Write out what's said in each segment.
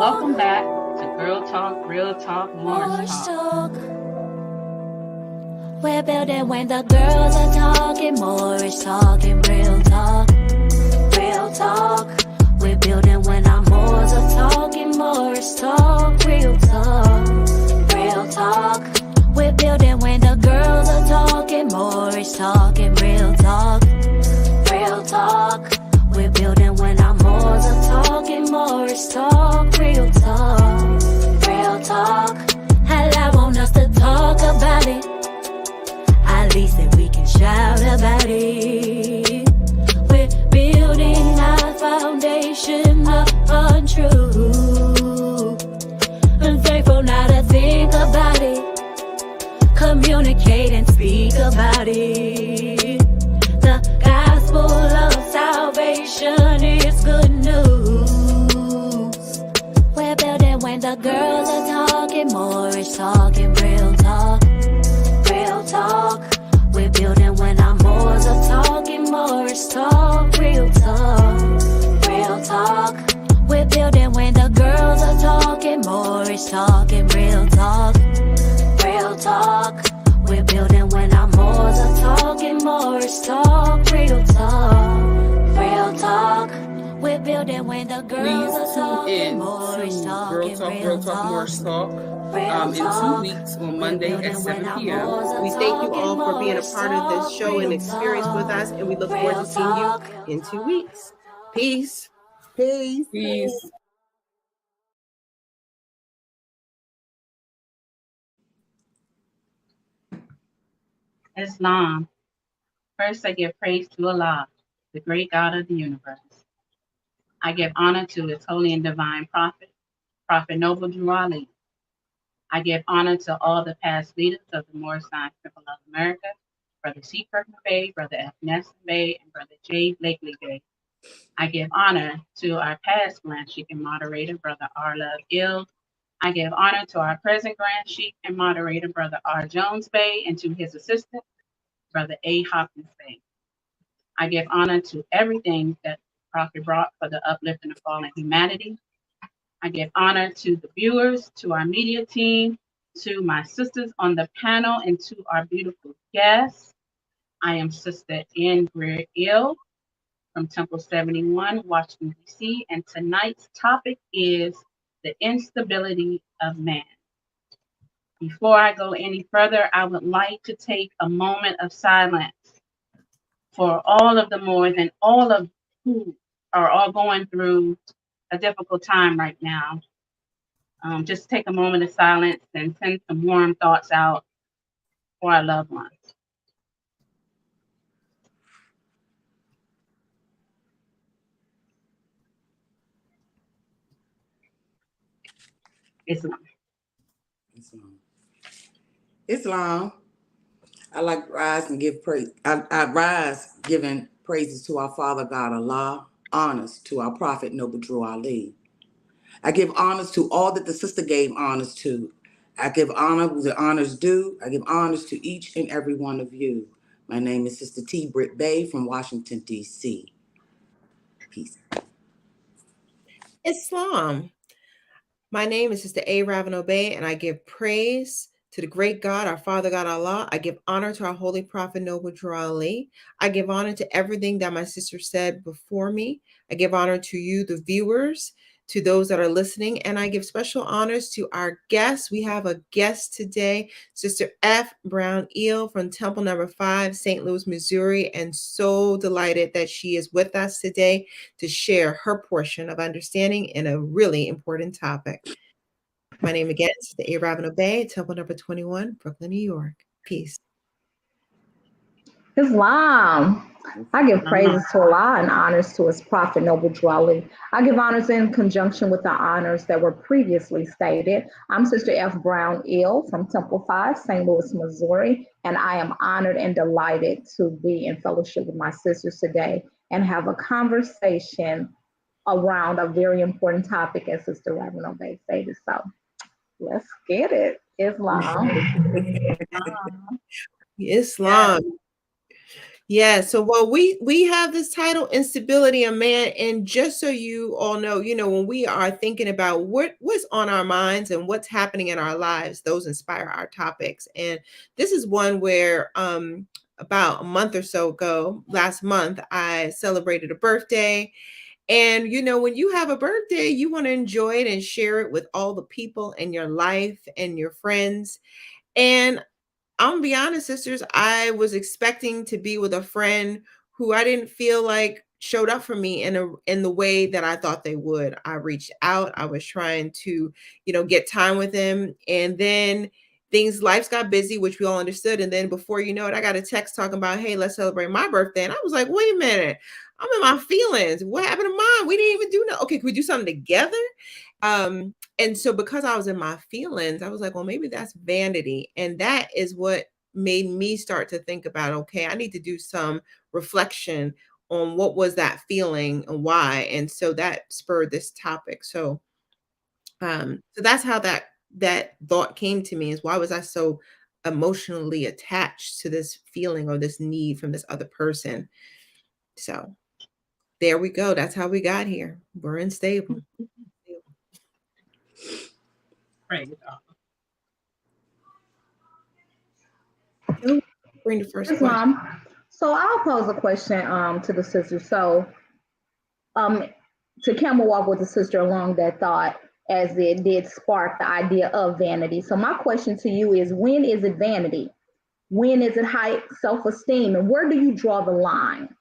Welcome back to Girl Talk, Real Talk, Moorish Talk. We're building when the girls are talking, Moorish talking, real talk, real talk. We're building when our Moors are talking, Moorish talk, real talk, real talk. We're building when the girls are talking, Moorish talking, real talk, real talk. We're building when our Moors are talking, Moorish talk, real talk, real talk. I want us to talk about it. At least that we can shout about it. We're building our foundation upon truth. I'm faithful now to think about it. Communicate and speak about it. The gospel of salvation is good news. We're building when the girls are talking, Moorish talking, real talk, real talk. We're building when our Moors are talking, Moorish talk, real talk, real talk. We're building when the girls are talking, Moorish talking, real talk, real talk. We're building when our Moors are talking, Moorish talk, real talk, real talk. We're building when the girls are talking, Moorish talking, real talk, Moorish talk. In 2 weeks on Monday at 7 p.m. We thank you all for being a part of this show and experience with us, and we look forward to seeing you in 2 weeks. Peace. Peace. Peace. Islam. First, I give praise to Allah, the great God of the universe. I give honor to His holy and divine prophet, Prophet Noble Drew Ali. I give honor to all the past leaders of the Moorish People of America, Brother C. Kirkman Bay, Brother F. Nesson Bay, and Brother J. Blakely Bay. I give honor to our past Grand Sheikh and moderator, Brother R. Love Ill. I give honor to our present Grand Sheikh and moderator, Brother R. Jones Bay, and to his assistant, Brother A. Hopkins Bay. I give honor to everything that the Prophet brought for the uplifting of fallen humanity. I give honor to the viewers, to our media team, to my sisters on the panel, and to our beautiful guests. I am Sister Ann Greer Ill from Temple 71, Washington, D.C., and tonight's topic is the instability of man. Before I go any further, I would like to take a moment of silence for all of the Moors and all of who are all going through a difficult time right now. Just take a moment of silence and send some warm thoughts out for our loved ones. Islam. I like to rise and give praise. I rise giving praises to our Father God Allah, honors to our Prophet Noble Drew Ali. I give honors to all that the sister gave honors to. I give honor where the honors due. I give honors to each and every one of you. My name is Sister T. Britt Bay from Washington, D.C. Peace. Islam. My name is Sister A. Ravano Bay, and I give praise to the great God, our Father God Allah. I give honor to our Holy Prophet Noble Drew Ali. I give honor to everything that my sister said before me. I give honor to you, the viewers, to those that are listening, and I give special honors to our guests. We have a guest today, Sister F. Brown Eel from Temple Number 5, St. Louis, Missouri, and so delighted that she is with us today to share her portion of understanding in a really important topic. My name again is Sister A. Ravano Bay, Temple Number 21, Brooklyn, New York. Peace. Islam. I give praises to Allah and honors to His Prophet Noble Drew Ali. I give honors in conjunction with the honors that were previously stated. I'm Sister F. Brown Ill from Temple 5, St. Louis, Missouri, and I am honored and delighted to be in fellowship with my sisters today and have a conversation around a very important topic, as Sister Ravano Bay stated. So let's get it. Islam. Islam. Yeah, so well, we have this title, Instability of Man, and just so you all know, when we are thinking about what's on our minds and what's happening in our lives, those inspire our topics. And this is one where about a month or so ago, last month, I celebrated a birthday. And when you have a birthday, you want to enjoy it and share it with all the people in your life and your friends. And I'm gonna be honest, sisters, I was expecting to be with a friend who I didn't feel like showed up for me in the way that I thought they would. I reached out, I was trying to, get time with them, and then lives got busy, which we all understood. And then before you know it, I got a text talking about, hey, let's celebrate my birthday. And I was like, wait a minute, I'm in my feelings. What happened to mine? We didn't even do no. Okay, can we do something together? And so because I was in my feelings, I was like, well, maybe that's vanity. And that is what made me start to think about, okay, I need to do some reflection on what was that feeling and why. And so that spurred this topic. So that's how that thought came to me, is why was I so emotionally attached to this feeling or this need from this other person? So there we go. That's how we got here. We're unstable. Praise God. Who bring the first Yes, question? Mom. So I'll pose a question to the sister. So um, to camel walk with the sister along that thought, as it did spark the idea of vanity. So my question to you is, when is it vanity? When is it high self-esteem? And where do you draw the line?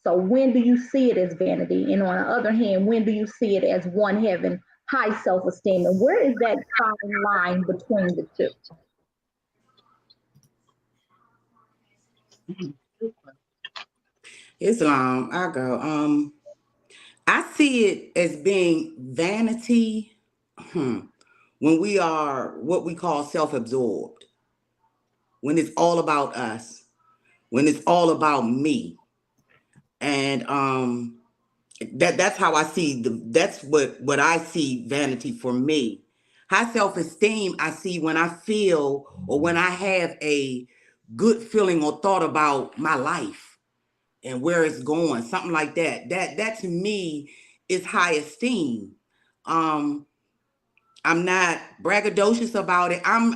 So when do you see it as vanity? And on the other hand, when do you see it as one having high self-esteem? And where is that fine line between the two? Islam, I go. I see it as being vanity when we are what we call self-absorbed, when it's all about us, when it's all about me. And that's how I see that's what I see vanity for me. High self-esteem I see when I feel or when I have a good feeling or thought about my life and where it's going, something like that. That to me is high esteem. Um, I'm not braggadocious about it. I'm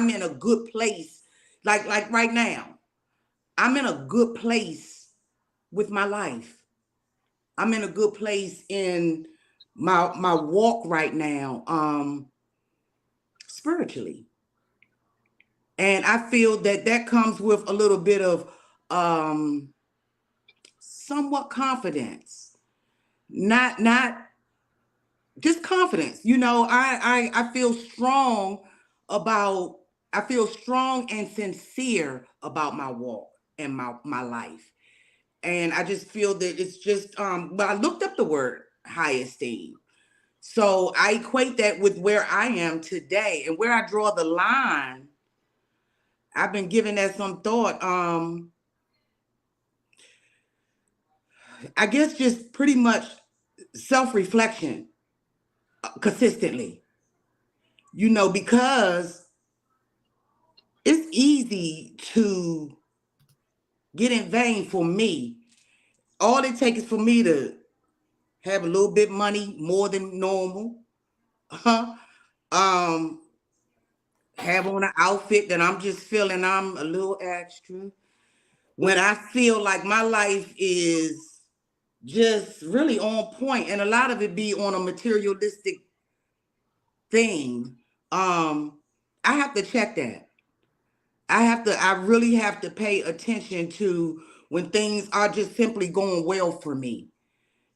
in a good place. Like right now, I'm in a good place with my life. I'm in a good place in my walk right now, spiritually. And I feel that comes with a little bit of somewhat confidence. Not just confidence. I feel strong about I feel strong and sincere about my walk and my life. And I just feel that it's just but I looked up the word high esteem. So I equate that with where I am today and where I draw the line. I've been giving that some thought. I guess just pretty much self-reflection consistently. Because it's easy to get in vain for me. All it takes is for me to have a little bit money more than normal. um, have on an outfit that I'm just feeling I'm a little extra. When I feel like my life is just really on point, and a lot of it be on a materialistic thing, I have to check that. I really have to pay attention to when things are just simply going well for me,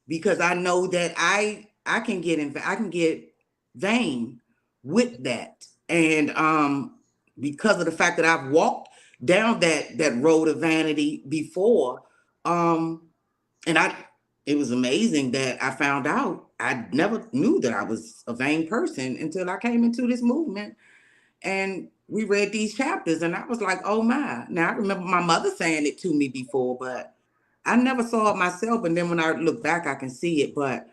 because I know that I can get vain with that. And because of the fact that I've walked down that road of vanity before, and it was amazing that I found out. I never knew that I was a vain person until I came into this movement and we read these chapters, and I was like, oh my. Now I remember my mother saying it to me before, but I never saw it myself. And then when I look back, I can see it. But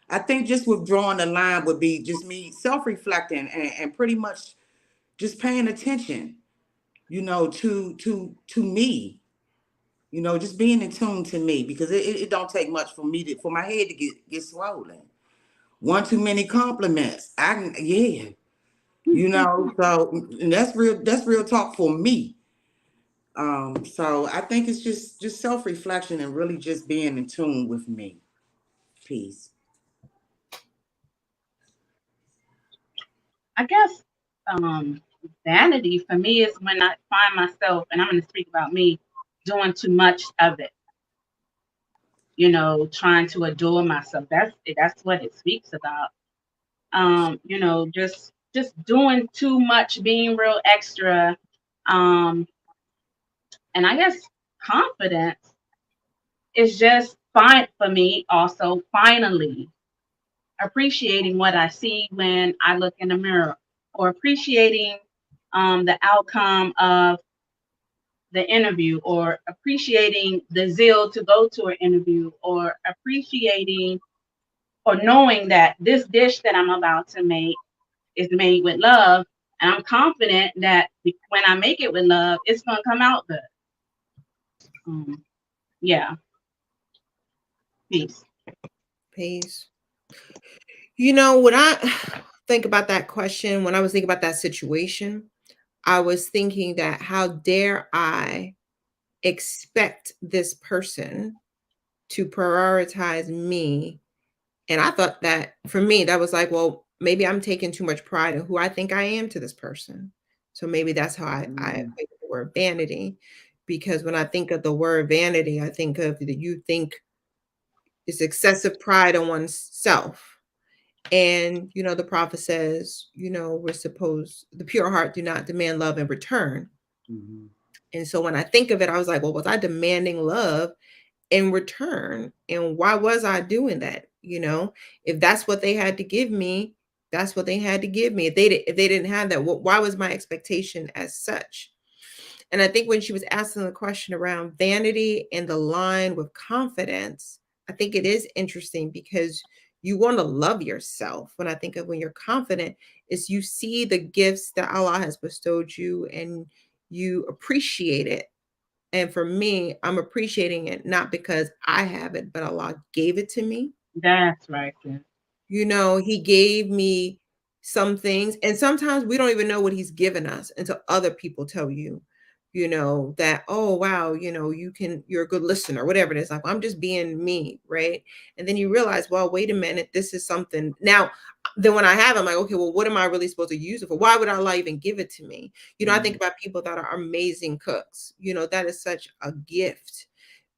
I think just withdrawing the line would be just me self-reflecting and pretty much just paying attention, to me. Just being in tune to me, because it don't take much for me for my head to get swollen. One too many compliments. I can, yeah. So and that's real talk for me. So I think it's just self-reflection and really just being in tune with me. Peace. I guess vanity for me is when I find myself, and I'm going to speak about me, doing too much of it. Trying to adore myself. That's what it speaks about. Just doing too much, being real extra. Um, and I guess confidence is just fine for me. Also, finally appreciating what I see when I look in the mirror, or appreciating the outcome of the interview, or appreciating the zeal to go to an interview, or appreciating or knowing that this dish that I'm about to make is made with love. And I'm confident that when I make it with love, it's going to come out good. Yeah. Peace. Peace. When I think about that question, when I was thinking about that situation, I was thinking that how dare I expect this person to prioritize me. And I thought that for me, that was like, well, maybe I'm taking too much pride in who I think I am to this person. So maybe that's how I think of the word vanity. Because when I think of the word vanity, I think of that you think it's excessive pride on oneself. And, the prophet says, the pure heart do not demand love in return. Mm-hmm. And so when I think of it, I was like, well, was I demanding love in return? And why was I doing that? If that's what they had to give me, that's what they had to give me. If they didn't have that, why was my expectation as such? And I think when she was asking the question around vanity and the line with confidence, I think it is interesting because you want to love yourself. When I think of when you're confident, is you see the gifts that Allah has bestowed you and you appreciate it. And for me, I'm appreciating it not because I have it, but Allah gave it to me. That's right. Sis. He gave me some things, and sometimes we don't even know what he's given us until other people tell you, that, oh, wow, you're a good listener, whatever it is. Like, I'm just being me, right? And then you realize, well, wait a minute, this is something. Now, then when I have, I'm like, okay, well, what am I really supposed to use it for? Why would Allah even give it to me? I think about people that are amazing cooks. That is such a gift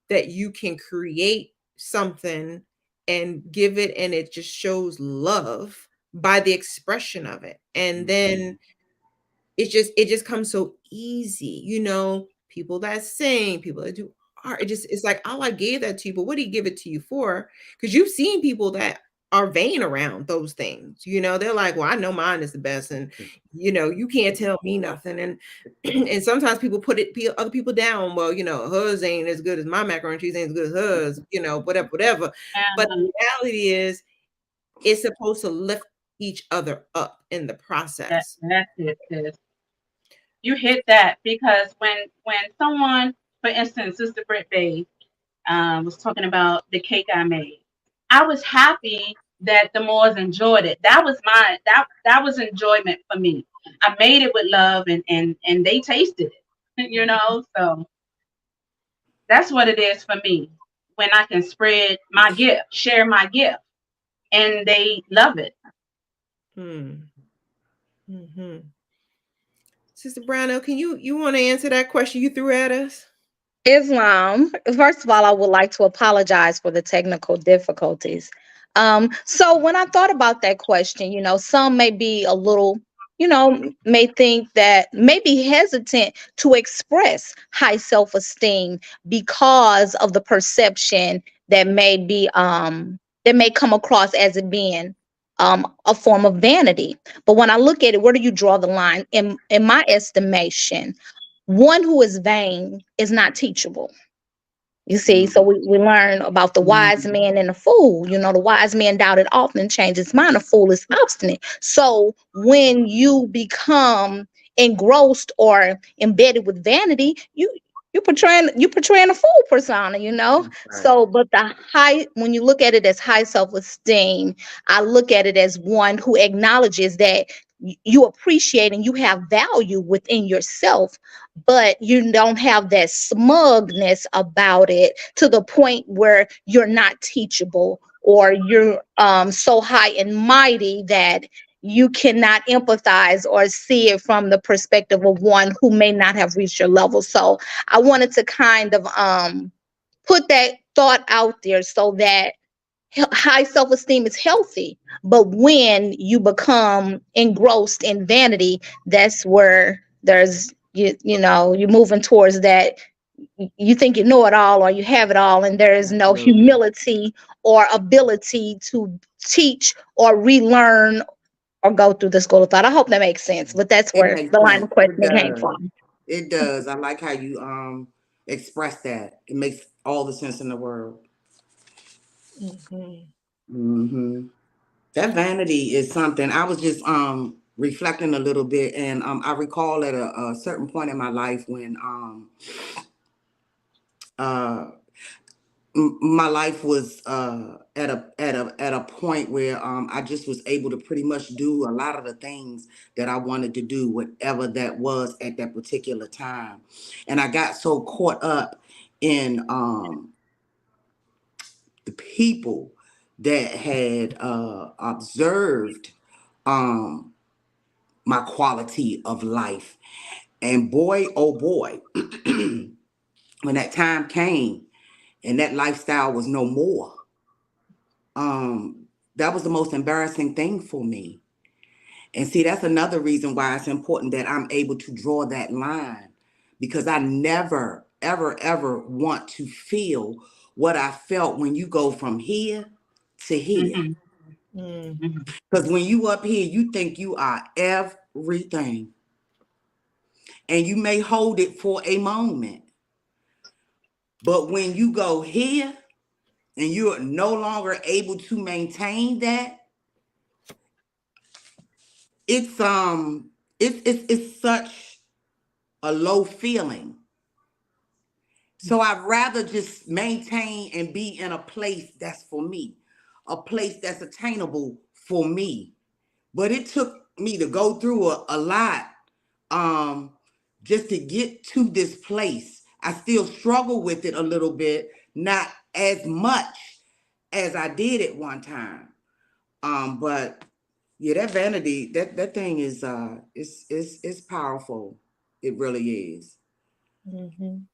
that you can create something and give it, and it just shows love by the expression of it. And then it just comes so easy. People that sing, people that do art, it's like, Allah gave that to you, but what did he give it to you for? Because you've seen people that are vain around those things. They're like, well, I know mine is the best, and you can't tell me nothing. And and sometimes people put other people down. Well, hers ain't as good as my macaroni and cheese, ain't as good as hers, whatever. But the reality is, it's supposed to lift each other up in the process. That's it, sis. You hit that, because when someone, for instance, Sister Britt Bay was talking about the cake I made, I was happy that the Moors enjoyed it. That was that was enjoyment for me. I made it with love, and they tasted it. So that's what it is for me. When I can spread my gift, share my gift, and they love it. Mm-hmm. Sister Brownell, can you want to answer that question you threw at us? Islam. First of all, I would like to apologize for the technical difficulties. So when I thought about that question, some may be a little, may think that, may be hesitant to express high self-esteem because of the perception that may be that may come across as it being a form of vanity. But when I look at it, where do you draw the line? In my estimation, one who is vain is not teachable. You see, so we learn about the wise man and the fool. The wise man doubted often, changed his mind. A fool is obstinate. So when you become engrossed or embedded with vanity, you portraying a fool persona, you know. Right. So, but the high, when you look at it as high self-esteem, I look at it as one who acknowledges that you appreciate and you have value within yourself, but you don't have that smugness about it to the point where you're not teachable, or you're so high and mighty that you cannot empathize or see it from the perspective of one who may not have reached your level. So I wanted to kind of put that thought out there, so that high self-esteem is healthy. But when you become engrossed in vanity, that's where there's you're moving towards that. You think you know it all, or you have it all, and there is no Absolutely. humility or ability to teach or relearn or go through the school of thought. I hope that makes sense, but that's It where makes the line sense. of It questioning came does. from. It does. I like how you express that. It makes all the sense in the world. Mhm. Hmm. That vanity is something. I was just reflecting a little bit, and I recall at a certain point in my life when uh my life was at a point where I just was able to pretty much do a lot of the things that I wanted to do, whatever that was at that particular time, and I got so caught up in the people that had observed um, my quality of life, and boy, oh boy, when that time came and that lifestyle was no more, that was the most embarrassing thing for me. And see, that's another reason why it's important that I'm able to draw that line, because I never, ever, ever want to feel what I felt when you go from here to here. Mm-hmm. Mm. Mm-hmm. Because when you up here, you think you are everything, and you may hold it for a moment. But when you go here and you're no longer able to maintain that, it's it's such a low feeling. So I'd rather just maintain and be in a place that's for me, a place that's attainable for me. But it took me to go through a lot um, just to get to this place. I still struggle with it a little bit, not as much as I did at one time. But yeah, that vanity, that thing is it's powerful. It really is. Mhm.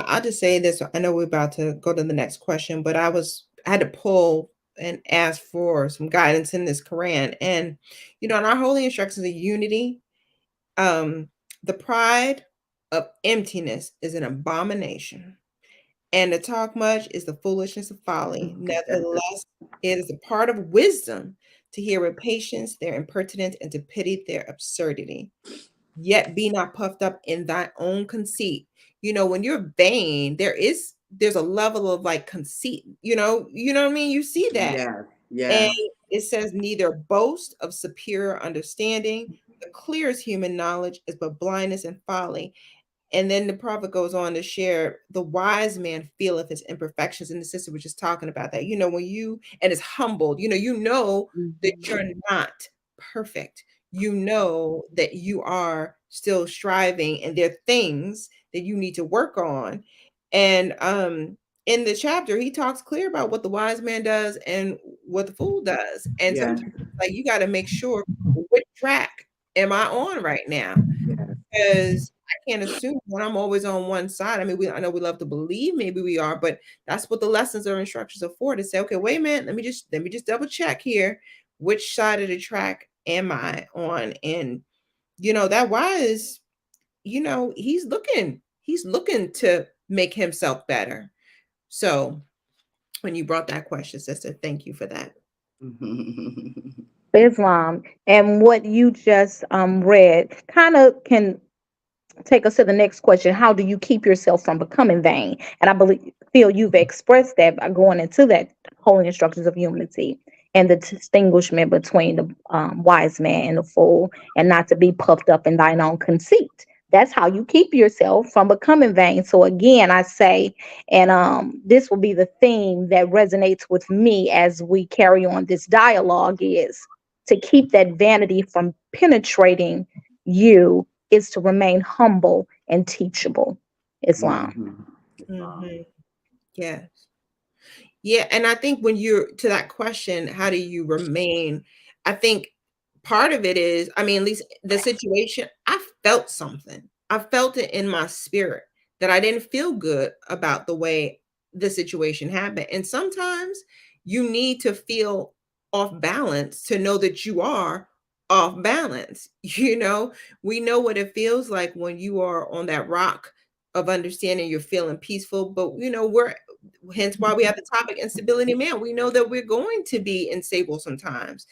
I'll just say this. I know we're about to go to the next question, but I had to pull and ask for some guidance in this Quran. And, in our holy instructions of unity, um, the pride of emptiness is an abomination. And to talk much is the foolishness of folly. Nevertheless, it is a part of wisdom to hear with patience their impertinence and to pity their absurdity. Yet be not puffed up in thy own conceit. When you're vain, there's a level of like conceit, what I mean? You see that. Yeah, And yeah, it says, neither boast of superior understanding. The clearest human knowledge is but blindness and folly. And then the prophet goes on to share, the wise man feeleth his imperfections. And the sister was just talking about that. When and is humbled, that Mm-hmm. you're not perfect. You know that you are still striving, and there are things that you need to work on. And in the chapter, he talks clear about what the wise man does and what the fool does. And yeah, sometimes like you got to make sure, which track am I on right now? yeah, Because I can't assume when I'm always on one side. I mean, I know we love to believe maybe we are, but that's what the lessons or instructions are for, to say, okay, wait a minute, let me just double check here. Which side of the track am I on? And that wise, he's looking to make himself better. So when you brought that question, sister, thank you for that. Islam, and what you just read kind of can take us to the next question. How do you keep yourself from becoming vain? And I feel you've expressed that by going into that holy instructions of humility and the distinguishment between the wise man and the fool, and not to be puffed up in thine own conceit. That's how you keep yourself from becoming vain. So again, I say, and this will be the theme that resonates with me as we carry on this dialogue, is to keep that vanity from penetrating you is to remain humble and teachable. Islam. Mm-hmm. Mhm. Yeah. Yeah, and I think when you're to that question, how do you remain? I think part of it is, I mean, at least the situation, I felt something. I felt it in my spirit that I didn't feel good about the way the situation happened. And sometimes you need to feel off balance to know that you are off balance. You know, we know what it feels like when you are on that rock of understanding, you're feeling peaceful, but you know, we're hence why we have the topic instability man. We know that we're going to be unstable sometimes.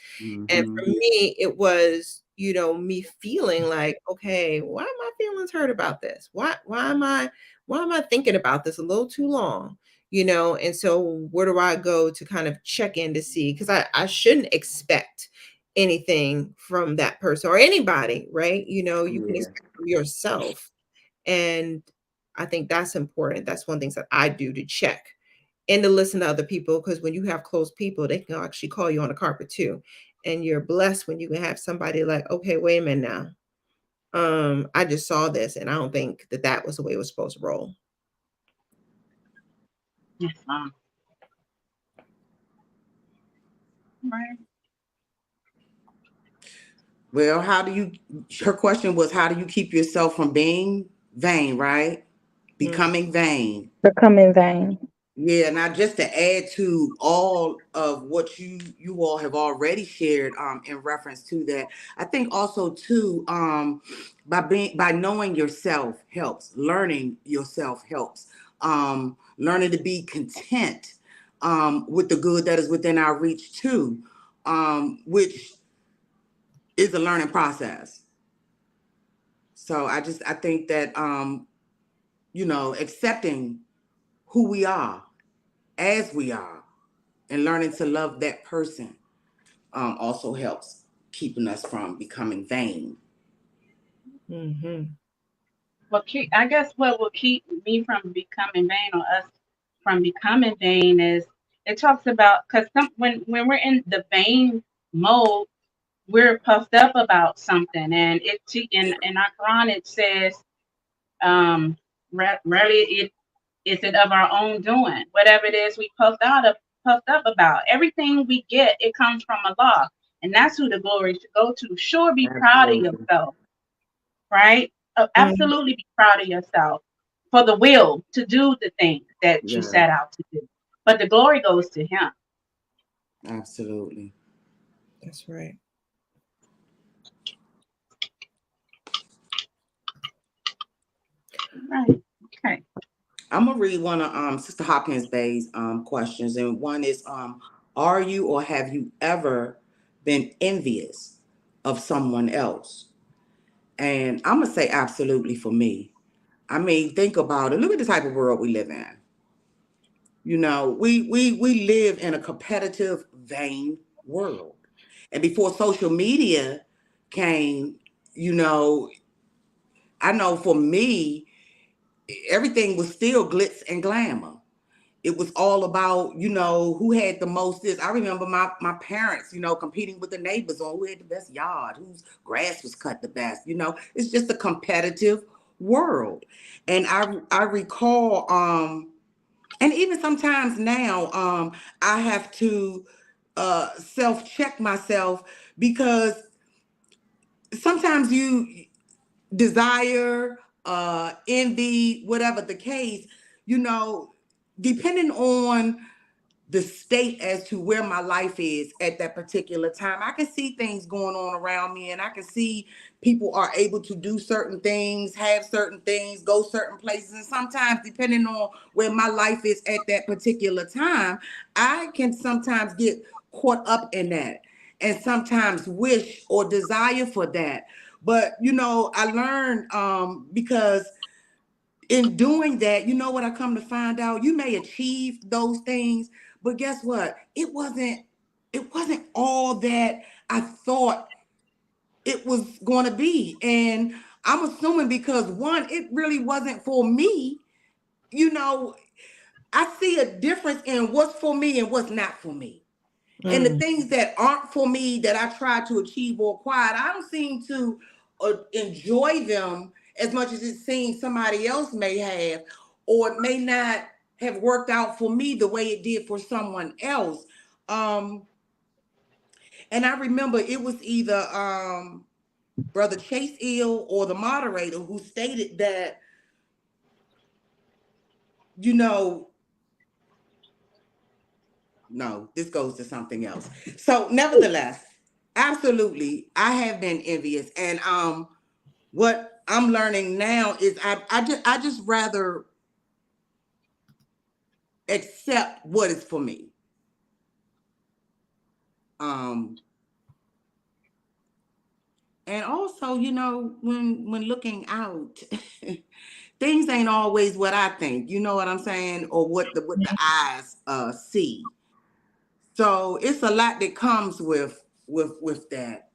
And Mm-hmm. for me, it was, you know, me feeling like, okay, why am I feeling hurt about this? Why am I thinking about this a little too long? You know, and so where do I go to kind of check in to see? Because I shouldn't expect anything from that person or anybody, right? You know, you can Yeah. expect from yourself. And I think that's important. That's one of the things that I do to check and to listen to other people, because when you have close people, they can actually call you on the carpet too. And you're blessed when you can have somebody like, okay, wait a minute now. I just saw this and I don't think that that was the way it was supposed to roll. Yes, mom. Right. Well, how do you, her question was, how do you keep yourself from being vain, right? Mm, Becoming vain. Becoming vain. Yeah, now just to add to all of what you all have already shared in reference to that, I think also too by knowing yourself helps, learning yourself helps, learning to be content with the good that is within our reach too, which is a learning process. So I think that accepting who we are as we are and learning to love that person also helps keeping us from becoming vain. mm-hmm. I guess what will keep me from becoming vain or us from becoming vain is it talks about because when we're in the vain mode, we're puffed up about something, and in our Quran it says, rarely is it of our own doing. Whatever it is we puffed up about, everything we get, it comes from Allah, and that's who the glory should go to. Sure, be proud of Absolutely. yourself, right? Mm, Absolutely be proud of yourself for the will to do the things that you Yeah, set out to do. But the glory goes to Him. absolutely. that's right. Right. Okay. I'm gonna read one of Sister Hopkins Bay's questions, and one is are you or have you ever been envious of someone else? And I'm gonna say absolutely for me. I mean, think about it. Look at the type of world we live in. We live in a competitive, vain world. And before social media came, you know, I know for me, everything was still glitz and glamour. It was all about, who had the most this. I remember my parents, competing with the neighbors on who had the best yard, whose grass was cut the best. It's just a competitive world. And I recall and even sometimes now I have to self check myself because sometimes you desire envy, whatever the case, you know depending on the state as to where my life is at that particular time. I can see things going on around me, and I can see people are able to do certain things, have certain things, go certain places. And sometimes, depending on where my life is at that particular time, I can sometimes get caught up in that and sometimes wish or desire for that. But, I learned because in doing that, you know what I come to find out? You may achieve those things, but guess what? It wasn't all that I thought it was going to be. And I'm assuming because one, it really wasn't for me. You know, I see a difference in what's for me and what's not for me. And the things that aren't for me that I try to achieve or acquire, I don't seem to enjoy them as much as it seems somebody else may have, or it may not have worked out for me the way it did for someone else. Um, and I remember it was either Brother Chase Ill or the moderator who stated that, you know, no, this goes to something else. So nevertheless, absolutely, I have been envious. And what I'm learning now is I just rather accept what is for me. Um and also, you know, when looking out, things ain't always what I think, you know what I'm saying, or what the eyes see. So it's a lot that comes with that.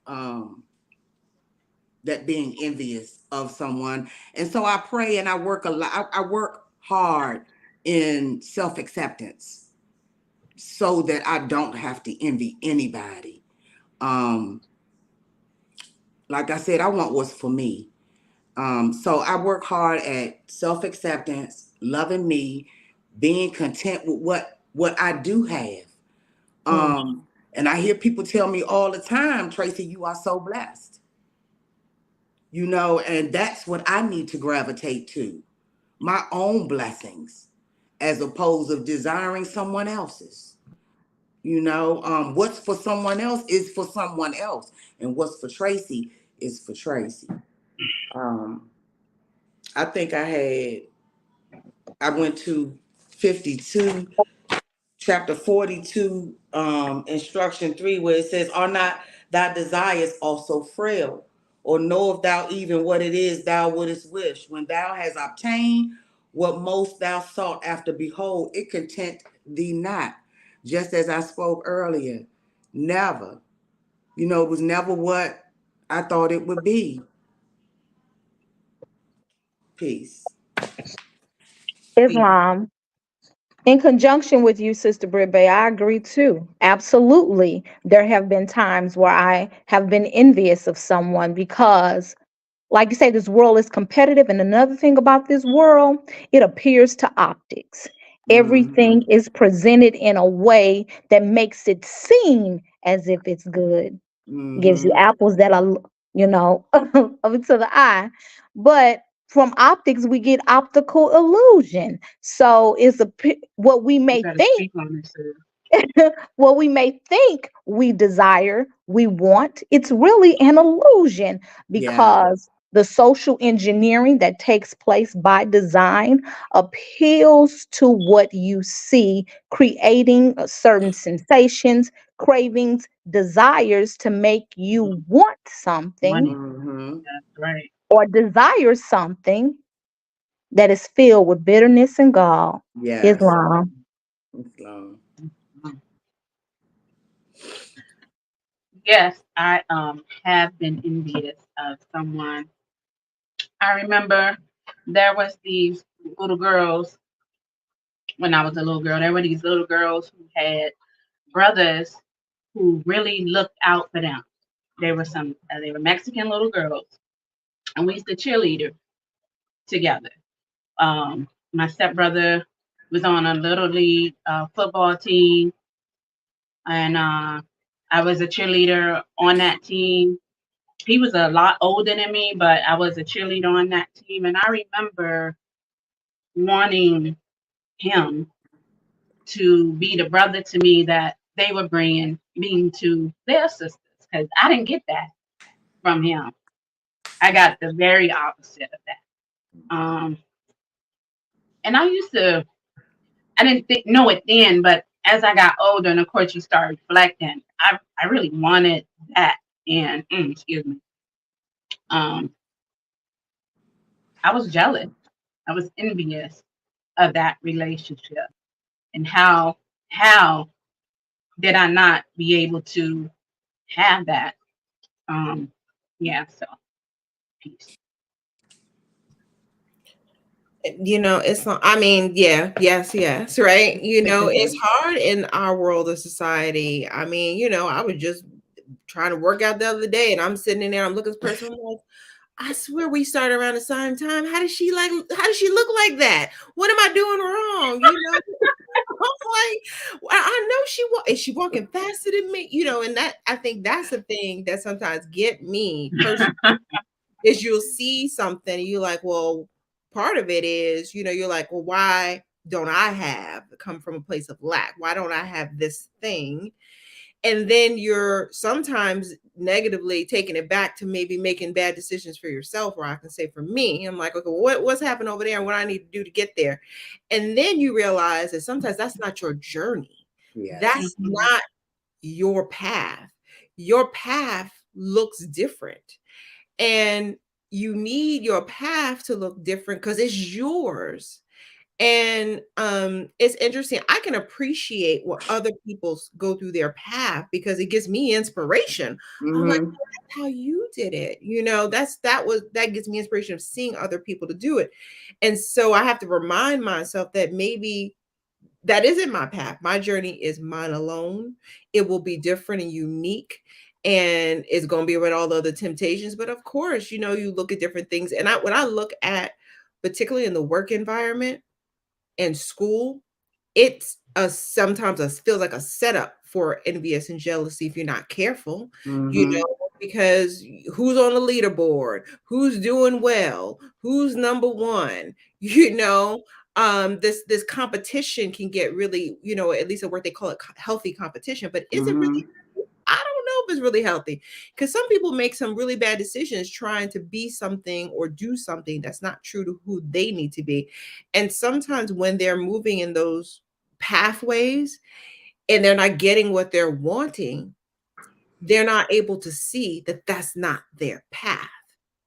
That being envious of someone. And so I pray and I work a lot. I work hard in self-acceptance so that I don't have to envy anybody. Um, like I said, I want what's for me. So I work hard at self-acceptance, loving me, being content with what I do have. And I hear people tell me all the time, Tracy, you are so blessed. You know, and that's what I need to gravitate to, my own blessings, as opposed to desiring someone else's. You know, what's for someone else is for someone else, and what's for Tracy is for Tracy. Um, I think I went to 52, chapter 42, instruction 3, where it says, "Are not thy desires also frail? Or knowest thou even what it is thou wouldest wish? When thou hast obtained what most thou sought after, behold, it content thee not." Just as I spoke earlier, never. You know, it was never what I thought it would be. Peace. Peace. Islam. In conjunction with you, Sister Britt Bay, I agree too. Absolutely. There have been times where I have been envious of someone because, like you say, this world is competitive. And another thing about this world, it appears to optics. Mm-hmm. Everything is presented in a way that makes it seem as if it's good. Gives you Mm-hmm. apples that are, you know, of it to the eye. But from optics, we get optical illusion. So what we You may better think, speak on this, sis. what we may think we desire, we want, it's really an illusion Yeah. because the social engineering that takes place by design appeals to what you see, creating certain sensations, cravings, desires to make you want something Money. Mm-hmm. That's right. or desire something that is filled with bitterness and gall. Yes. Islam. Islam. Mm. Yes, I have been envious of someone. I remember there was these little girls when I was a little girl. There were these little girls who had brothers who really looked out for them. They were Mexican little girls, and we used to cheerleader together. My stepbrother was on a little league football team, and I was a cheerleader on that team. He was a lot older than me, but I was a cheerleader on that team, and I remember wanting him to be the brother to me that they were bringing me to their sisters because I didn't get that from him. I got the very opposite of that. And I didn't know it then, but as I got older, and of course you start reflecting, I really wanted that. And excuse me, um, I was jealous. I was envious of that relationship, and how did I not be able to have that? Yeah. So peace. It's not, I mean, yeah, yes, right. It's hard in our world of society. I mean, I was just trying to work out the other day and I'm sitting in there, I'm looking at this person, I'm like, I swear we started around the same time. How does she look like that? What am I doing wrong? I'm like, I know is she walking faster than me? And that, I think that's the thing that sometimes get me personally is you'll see something and you're like, well, part of it is, you're like, well, why don't I have come from a place of lack? Why don't I have this thing? And then you're sometimes negatively taking it back to maybe making bad decisions for yourself, or I can say for me, I'm like, okay, what's happened over there and what I need to do to get there? And then you realize that sometimes that's not your journey. Yes. That's not your path. Your path looks different. And you need your path to look different because it's yours. And it's interesting. I can appreciate what other people go through their path because it gives me inspiration. I'm like, oh, that's how you did it. That gives me inspiration of seeing other people to do it. And so I have to remind myself that maybe that isn't my path. My journey is mine alone. It will be different and unique. And it's going to be with all the other temptations. But of course, you look at different things. And when I look at, particularly in the work environment, in school, it's sometimes feels like a setup for envious and jealousy if you're not careful, because who's on the leaderboard, who's doing well, who's number one, this competition can get really, at least at work they call it healthy competition, but is it really? I don't know if it's really healthy because some people make some really bad decisions trying to be something or do something that's not true to who they need to be. And sometimes when they're moving in those pathways and they're not getting what they're wanting, they're not able to see that that's not their path.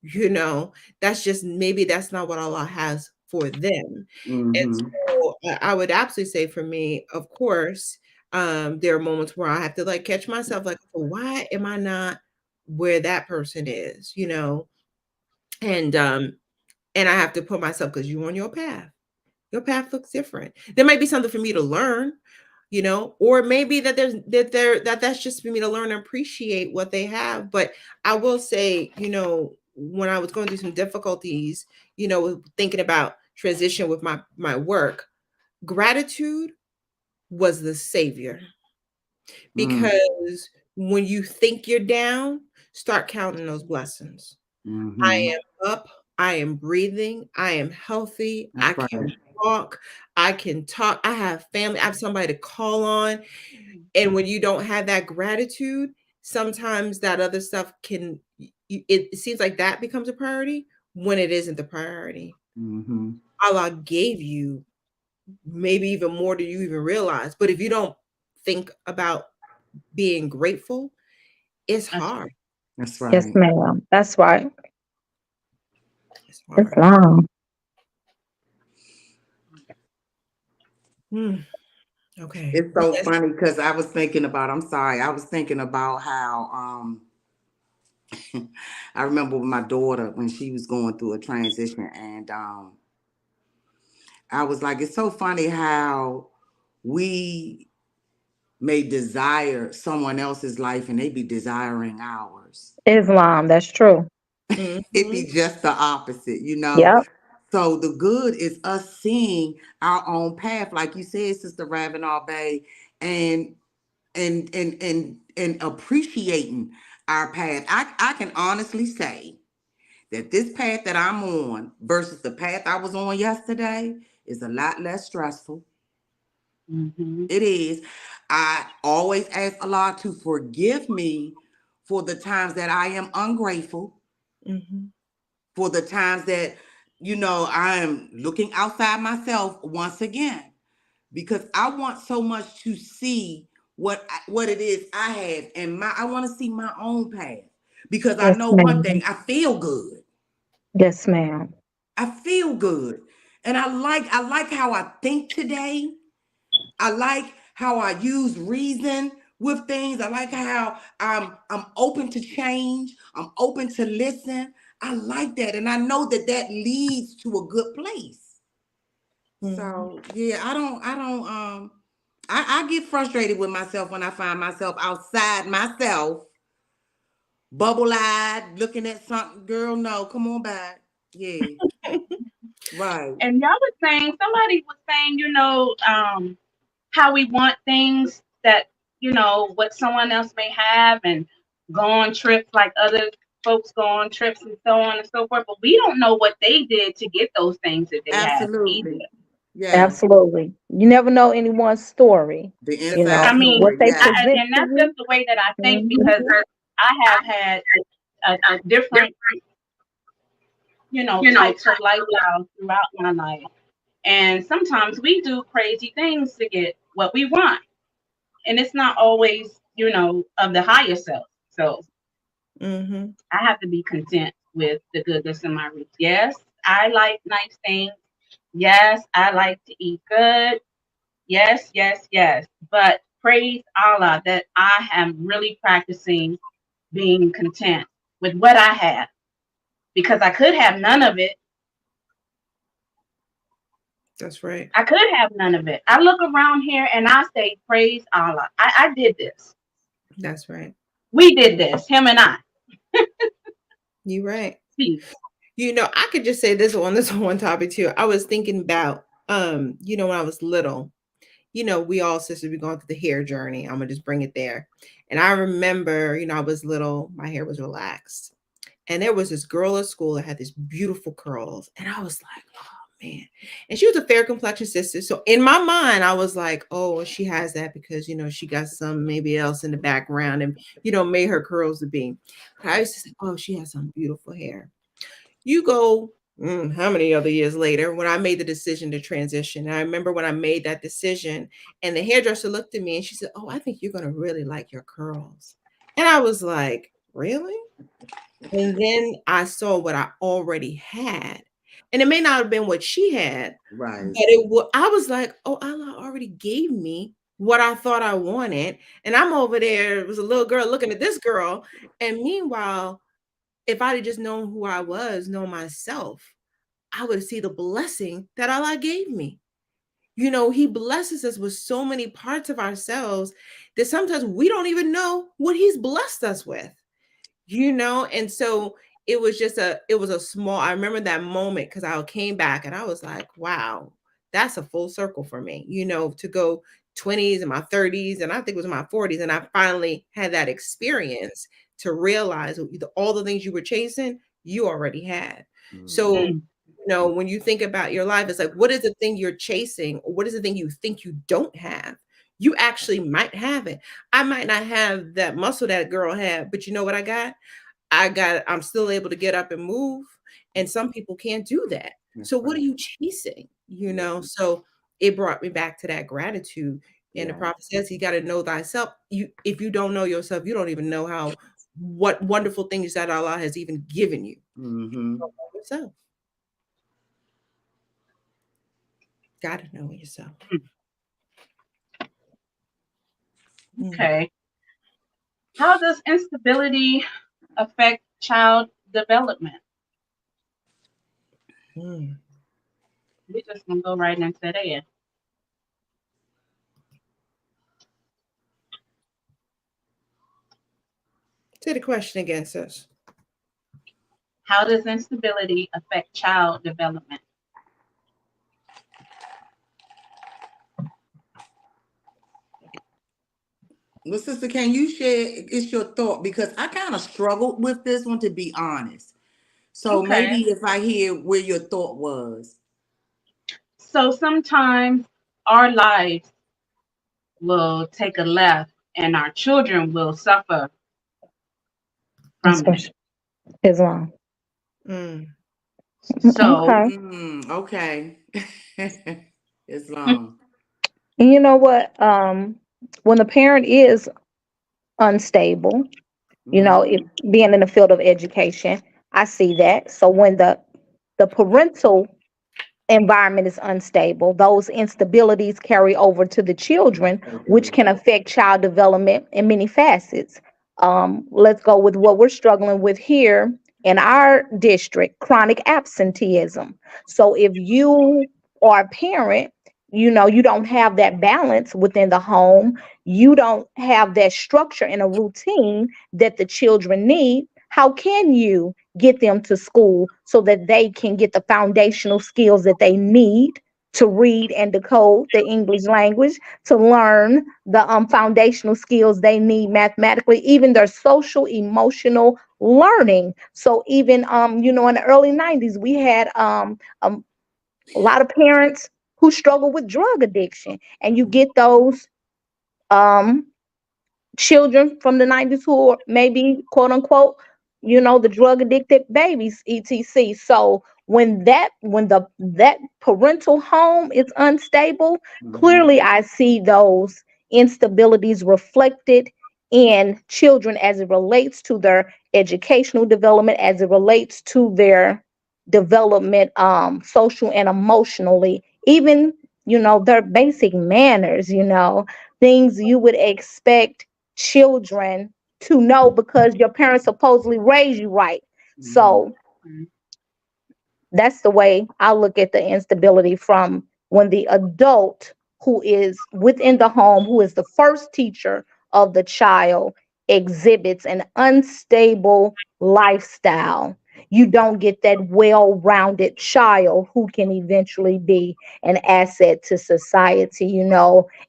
Maybe that's not what Allah has for them. And so I would absolutely say for me, of course, there are moments where I have to catch myself well, why am I not where that person is, and I have to put myself, because you're on your path. Your path looks different. There might be something for me to learn, or maybe that's just for me to learn and appreciate what they have. But I will say, when I was going through some difficulties, thinking about transition with my work, gratitude was the savior. Because when you think you're down, start counting those blessings. I am up, I am breathing, I am healthy, I can walk, I can talk, I have family, I have somebody to call on. And when you don't have that gratitude, sometimes that other stuff it seems like that becomes a priority when it isn't the priority. Allah gave you maybe even more than you even realize. But if you don't think about being grateful, it's hard. That's right. Yes, ma'am. That's right. It's hard. It's long. Okay. It's so funny because I was thinking about how I remember with my daughter when she was going through a transition, and I was like, it's so funny how we may desire someone else's life and they be desiring ours. Islam. That's true. It be just the opposite, Yep. So the good is us seeing our own path, like you said, Sister Ravenel Bay, and appreciating our path. I can honestly say that this path that I'm on versus the path I was on yesterday is a lot less stressful. It is. I always ask Allah to forgive me for the times that I am ungrateful, for the times that, I am looking outside myself once again, because I want so much to see what it is I have, and I want to see my own path, because I Yes, know one ma'am. thing, I feel good. Yes, ma'am. I feel good. And I like how I think today. I like how I use reason with things. I like how I'm open to change. I'm open to listen. I like that. And I know that leads to a good place. Mhm. So yeah, I get frustrated with myself when I find myself outside myself, bubble eyed, looking at something. Girl, no, come on back. Yeah, right. And y'all was saying, somebody was saying, how we want things that, what someone else may have and go on trips like other folks go on trips and so on and so forth. But we don't know what they did to get those things that they have either. Absolutely. Yes. Absolutely. You never know anyone's story, The you inside know, I mean, what story. they Yes. present and to that's just you. the way that I think Mhm. because I have had a different, types of lifestyles throughout my life. And sometimes we do crazy things to get what we want. And it's not always, of the higher self. So Mhm. I have to be content with the goodness in my roots. Yes, I like nice things. Yes, I like to eat good. Yes, yes, yes. But praise Allah that I am really practicing being content with what I have because I could have none of it. That's right. I could have none of it. I look around here and I say, praise Allah. I did this. That's right. We did this, him and I. You right. See, I could just say this on this one topic too. I was thinking about when I was little, we all sisters be going through the hair journey. I'm gonna just bring it there. And I remember, I was little, my hair was relaxed. And there was this girl at school that had these beautiful curls. And I was like, oh man. And she was a fair complexion sister. So in my mind, I was like, oh, she has that because, she got some maybe else in the background and, made her curls to be. But I used to say, oh, she has some beautiful hair. You go, how many other years later when I made the decision to transition? And I remember when I made that decision and the hairdresser looked at me and she said, oh, I think you're going to really like your curls. And I was like, really? And then I saw what I already had. And it may not have been what she had, but Right. I was like, oh, Allah already gave me what I thought I wanted. And I'm over there, it was a little girl looking at this girl. And meanwhile, if I'd have just known who I was, know myself, I would see the blessing that Allah gave me. He blesses us with so many parts of ourselves that sometimes we don't even know what He's blessed us with. And so it was a small, I remember that moment because I came back and I was like, wow, that's a full circle for me, to go 20s and my 30s and I think it was my 40s and I finally had that experience to realize all the things you were chasing you already had. So mm, when you think about your life, it's like, what is the thing you're chasing or what is the thing you think you don't have? You actually might have it. I might not have that muscle that girl had, but you know what I got? I'm still able to get up and move. And some people can't do that. That's So what are right. you chasing? Yeah. So it brought me back to that gratitude. And the Yeah. prophet says you got to know thyself. If you don't know yourself, you don't even know what wonderful things that Allah has even given you. Mm-hmm. Don't know yourself. Gotta know yourself. Mm. okay. How does instability affect child development? Mm. We're just gonna go right into there. Say the question again, sis. How does instability affect child development? Well, sister, can you share it's your thought? Because I kind of struggled with this one to be honest. So maybe Okay. if I hear where your thought was. So sometimes our lives will take a left and our children will suffer from that. Especially Islam. Mm. So, Okay. Okay. Islam. And you know what? When the parent is unstable, if Mm-hmm. being in the field of education, I see that. So when the parental environment is unstable, those instabilities carry over to the children, They which do. can affect child development in many facets. Let's go with what we're struggling with here in our district, chronic absenteeism. So if you or a parent, you don't have that balance within the home, you don't have that structure and a routine that the children need, how can you get them to school so that they can get the foundational skills that they need to read and decode the English language, to learn the foundational skills they need mathematically, even their social emotional learning. So even in the early 90s we had a lot of parents who struggle with drug addiction, and you get those um children from the 90s who are maybe quote unquote, the drug addicted babies, etc. So when that parental home is unstable, Mhm. clearly I see those instabilities reflected in children as it relates to their educational development, as it relates to their development, social and emotionally, even their basic manners, things you would expect children to know because your parents supposedly raised you right. Mhm. So that's the way I look at the instability, from when the adult who is within the home, who is the first teacher of the child, exhibits an unstable lifestyle. You don't get that well rounded child who can eventually be an asset to society.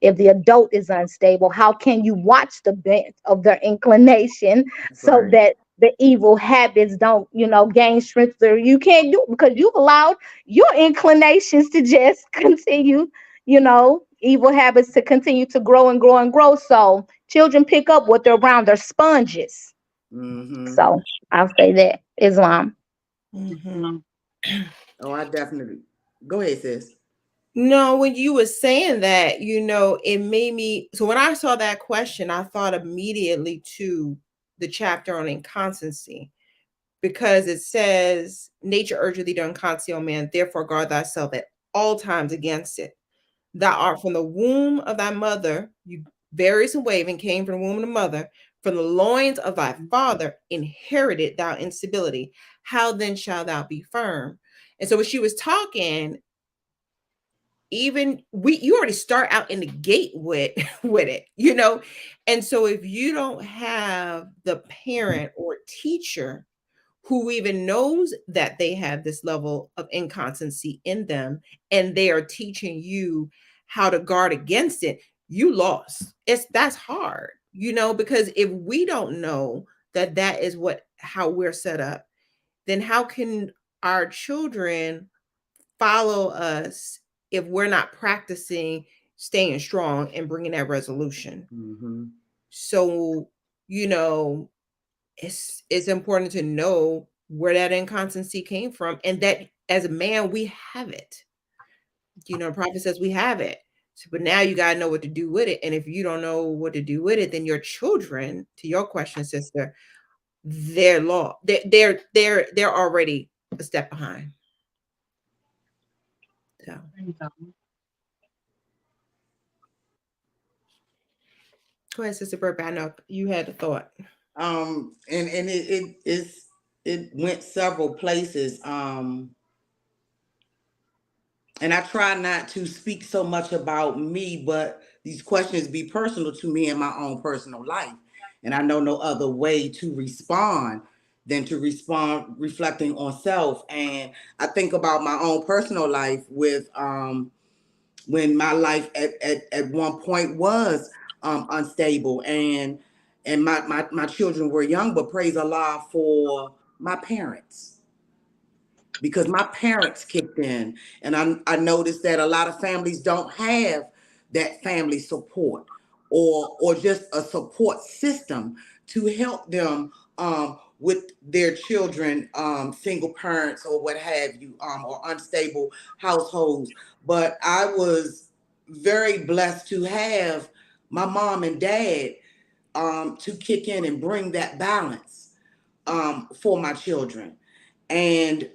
If the adult is unstable, how can you watch the bent of their inclination That's so right. that the evil habits don't, gain strength there? You can't do it because you've allowed your inclinations to just continue, evil habits to continue to grow and grow and grow. So children pick up what they're around. They're sponges. Mhm. So I'll say that Islam. Mhm. No. Oh, I definitely. Go ahead, sis. No, when you were saying that, it made me. So when I saw that question, I thought immediately to the chapter on inconstancy, because it says, "Nature urgeth thee to inconstancy, O man, therefore guard thyself at all times against it. Thou art from the womb of thy mother, you various and waving came from the womb of the mother, from the loins of thy father inherited thou instability. How then shalt thou be firm?" And so when she was talking, even you already start out in the gate with with it, and so if you don't have the parent or teacher who even knows that they have this level of inconstancy in them, and they are teaching you how to guard against it, you lost. That's hard, because if we don't know that that is how we're set up, then how can our children follow us if we're not practicing staying strong and bringing that resolution? Mhm. So, you know, it's important to know where that inconstancy came from, and that as a man we have it. Prophet says we have it. So, but now you got to know what to do with it, and if you don't know what to do with it, then your children, to your question, sister, they're already a step behind. So go ahead, sister Burp. I know you had a thought. And it went several places. And I try not to speak so much about me, but these questions be personal to me in my own personal life. And I know no other way to respond than to respond reflecting on self. And I think about my own personal life with when my life at one point was unstable, and my children were young, but praise Allah for my parents, because my parents kicked in, and I noticed that a lot of families don't have that family support, or just a support system to help them with their children, single parents or what have you, or unstable households. But I was very blessed to have my mom and dad to kick in and bring that balance for my children. And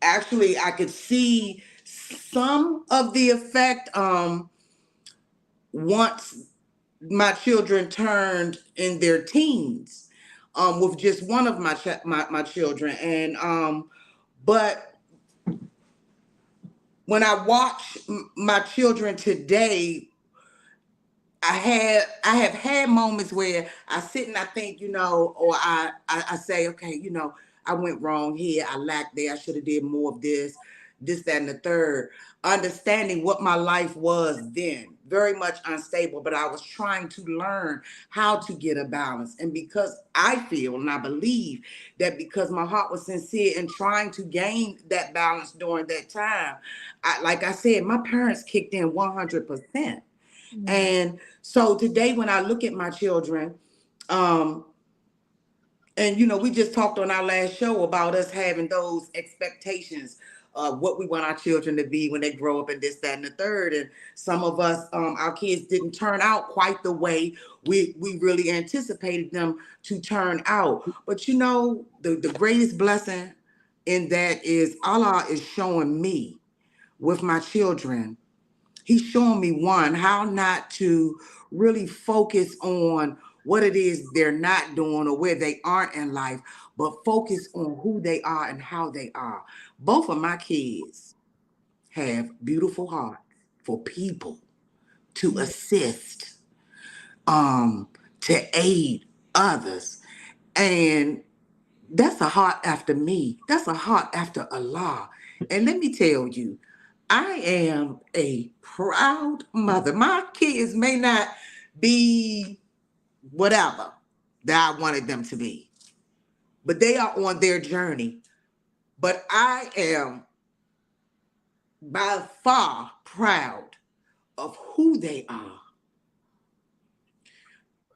actually I could see some of the effect once my children turned in their teens, with just one of my children. And but when I watch my children today, I have had moments where I sit and I think, or I say, okay, I went wrong here. I lacked there. I should have did more of this, that, and the third. Understanding what my life was then, very much unstable, but I was trying to learn how to get a balance. And because I feel and I believe that because my heart was sincere in trying to gain that balance during that time, like I said, my parents kicked in 100%. And so today, when I look at my children, um, and we just talked on our last show about us having those expectations of what we want our children to be when they grow up and this, that, and the third. And some of us, our kids didn't turn out quite the way we really anticipated them to turn out. But the greatest blessing in that is Allah is showing me with my children. He's showing me, one, how not to really focus on what it is they're not doing or where they aren't in life, but focus on who they are and how they are. Both of my kids have beautiful hearts for people, to assist, to aid others. And that's a heart after me. That's a heart after Allah. And let me tell you, I am a proud mother. My kids may not be whatever that I wanted them to be, but they are on their journey. But I am by far proud of who they are.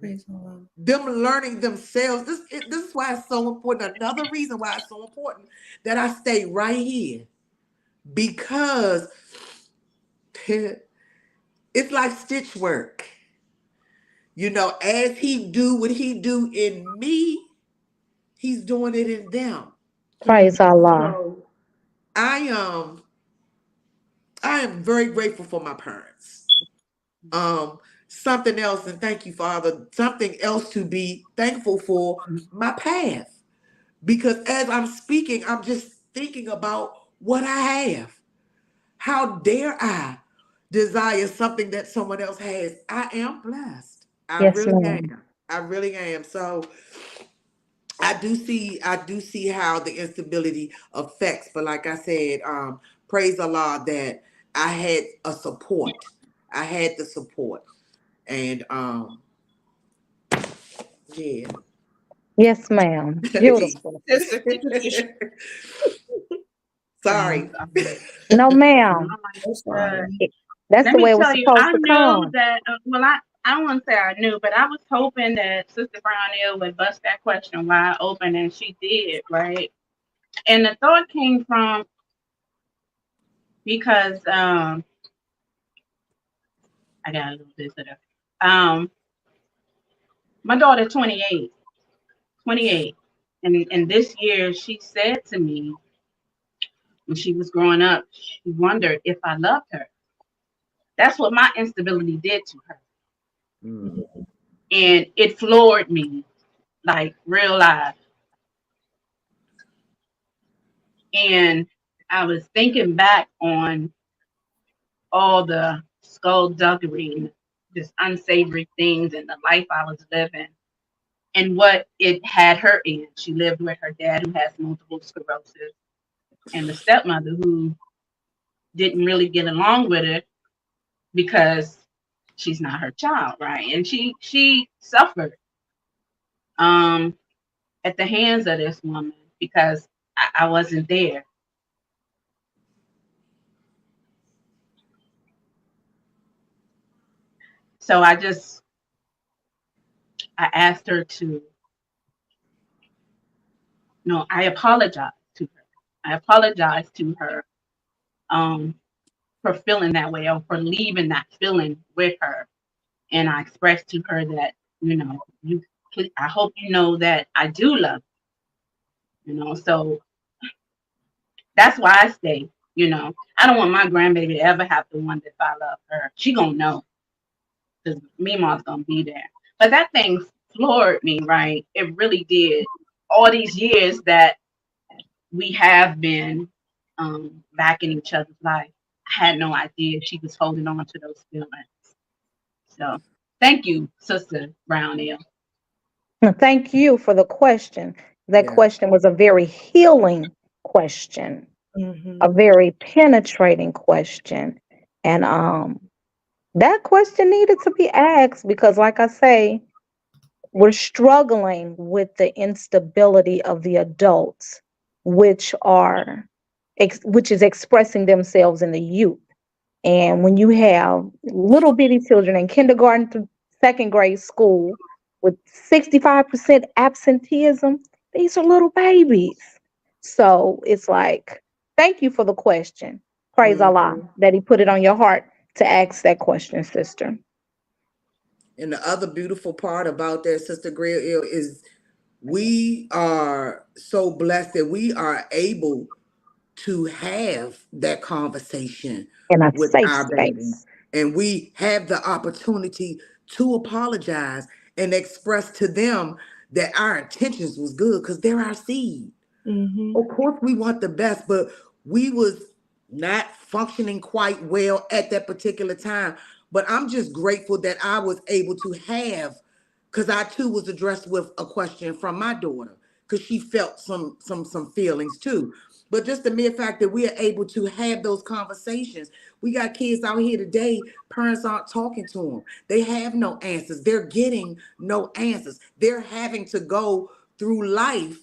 Praise Allah. Them learning themselves. This is why it's so important. Another reason why it's so important that I stay right here. Because it's like stitch work. As he do what he do in me, he's doing it in them. Praise Allah. So I am very grateful for my parents. Something else, and thank you, Father, something else to be thankful for, my path. Because as I'm speaking, I'm just thinking about what I have. How dare I desire something that someone else has? I am blessed. I Yes, really ma'am. am. I really am. So I do see how the instability affects. But like I said, praise Allah that I had a support. I had the support. And yeah. Yes, ma'am. Beautiful. Sister, Sorry. No, ma'am. I'm sorry. That's Let the me way it was tell you, supposed I to knew come. that. Well, I don't want to say I knew, but I was hoping that Sister Brownell would bust that question wide open, and she did, right? And the thought came from because I got a little visitor. My daughter, 28, and this year she said to me when she was growing up, she wondered if I loved her. That's what my instability did to her, and it floored me like real life. And I was thinking back on all the skullduggery and just unsavory things and the life I was living and what it had her in. She lived with her dad who has multiple sclerosis and the stepmother who didn't really get along with her because she's not her child, right? And she suffered um at the hands of this woman because I wasn't there. So I asked her to, no, I apologized to her. I apologized to her um, for feeling that way or for leaving that feeling with her. And I expressed to her that, you, I hope you know that I do love you, so that's why I stay, I don't want my grandbaby to ever have to wonder if I love her. She gonna know because Mima's gonna be there. But that thing floored me, right? It really did. All these years that we have been back in each other's life, I had no idea she was holding on to those feelings. So thank you, Sister Brownell. Thank you for the question. That Yeah. question was a very healing question, Mhm. a very penetrating question. And that question needed to be asked because, like I say, we're struggling with the instability of the adults, which are which is expressing themselves in the youth. And when you have little bitty children in kindergarten through second grade school with 65% absenteeism, these are little babies. So it's like, thank you for the question. Praise Allah Mhm. that He put it on your heart to ask that question, sister. And the other beautiful part about that, Sister Grill, is we are so blessed that we are able to have that conversation In a with safe our babies. space. And we have the opportunity to apologize and express to them that our intentions was good because they're our seed. Mhm. Of course we want the best, but we was not functioning quite well at that particular time. But I'm just grateful that I was able to have, because I too was addressed with a question from my daughter, because she felt some feelings too. But just the mere fact that we are able to have those conversations. We got kids out here today, parents aren't talking to them. They have no answers. They're getting no answers. They're having to go through life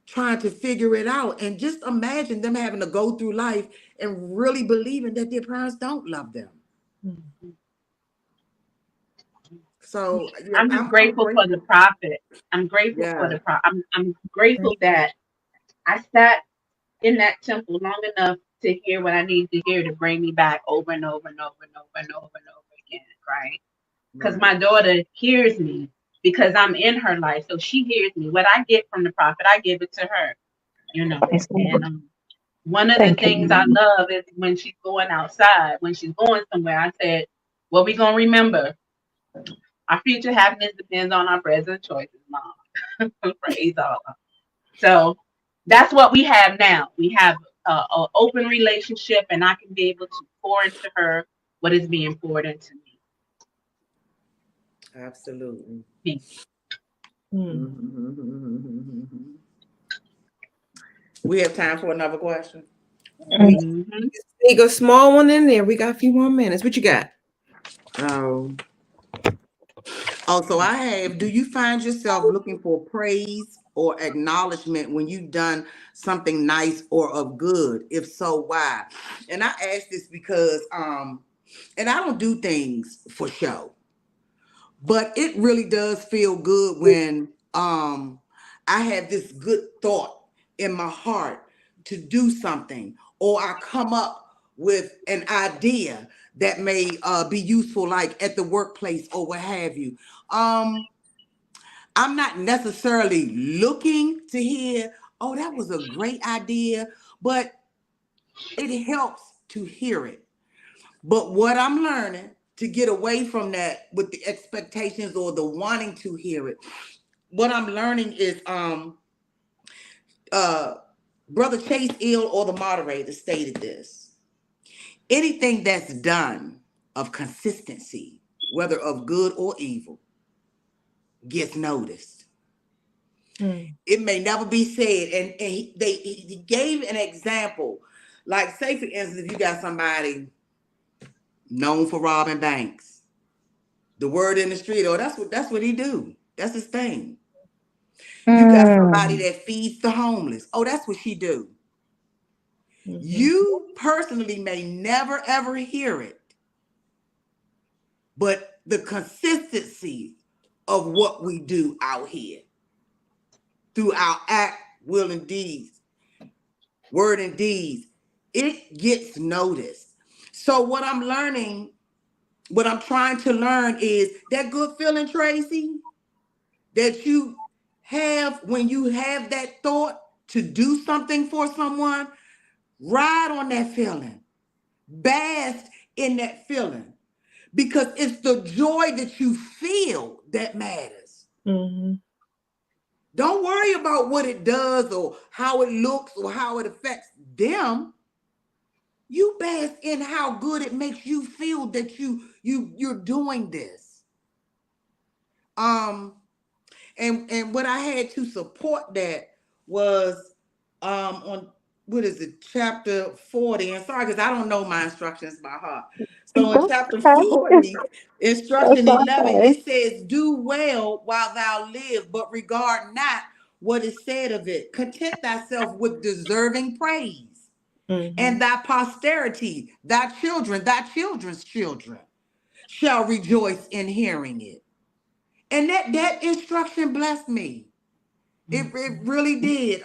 trying to figure it out. And just imagine them having to go through life and really believing that their parents don't love them. Mhm. So yeah, I'm just I'm grateful for the grateful. prophet. I'm grateful for Yeah. the prophet. I'm grateful that I sat in that temple long enough to hear what I need to hear to bring me back over and over and over and over and over and over again, right? Because Right. my daughter hears me because I'm in her life, so she hears me. What I get from the prophet, I give it to her, you know. Yes, And Lord. one of the Thank things I you. love is when she's going outside, when she's going somewhere. I said, "What we gonna remember? Our future happiness depends on our present choices, Mom." Praise Allah. So that's what we have now. We have an open relationship, and I can be able to pour into her what is being poured into me. Absolutely. Peace. Mhm. Mhm. We have time for another question. We Hmm. take a small one in there. We got a few more minutes. What you got? Oh. Also, I have, do you find yourself looking for praise or acknowledgement when you've done something nice or of good? If so, why? And I ask this because and I don't do things for show. But it really does feel good when I have this good thought in my heart to do something, or I come up with an idea that may be useful, like at the workplace or what have you. Um, I'm not necessarily looking to hear, oh, that was a great idea, but it helps to hear it. But what I'm learning to get away from that with the expectations or the wanting to hear it, what I'm learning is uh Brother Chase Ill or the moderator stated this. Anything that's done of consistency, whether of good or evil, gets noticed. Mm. It may never be said. And he gave an example. Like, say for instance, if you got somebody known for robbing banks, the word in the street, oh, that's what he do. That's his thing. You got somebody Mm. that feeds the homeless. Oh, that's what she do. Mhm. You personally may never ever hear it, but the consistency of what we do out here through our act, will, and deeds, word and deeds, it gets noticed. So what I'm learning, what I'm trying to learn is that good feeling, Tracy, that you have when you have that thought to do something for someone. Ride on that feeling. Bask in that feeling. Because it's the joy that you feel that matters. Mhm. Don't worry about what it does or how it looks or how it affects them. You bask in how good it makes you feel that you're doing this. Um, and what I had to support that was on what is it, chapter 40. And sorry, because I don't know my instructions by heart. So in That's chapter okay. 40, instruction That's 11, okay. it says, "Do well while thou live, but regard not what is said of it. Content thyself with deserving praise, Mm-hmm. and thy posterity, thy children, thy children's children shall rejoice in hearing it." And that instruction blessed me. It really did.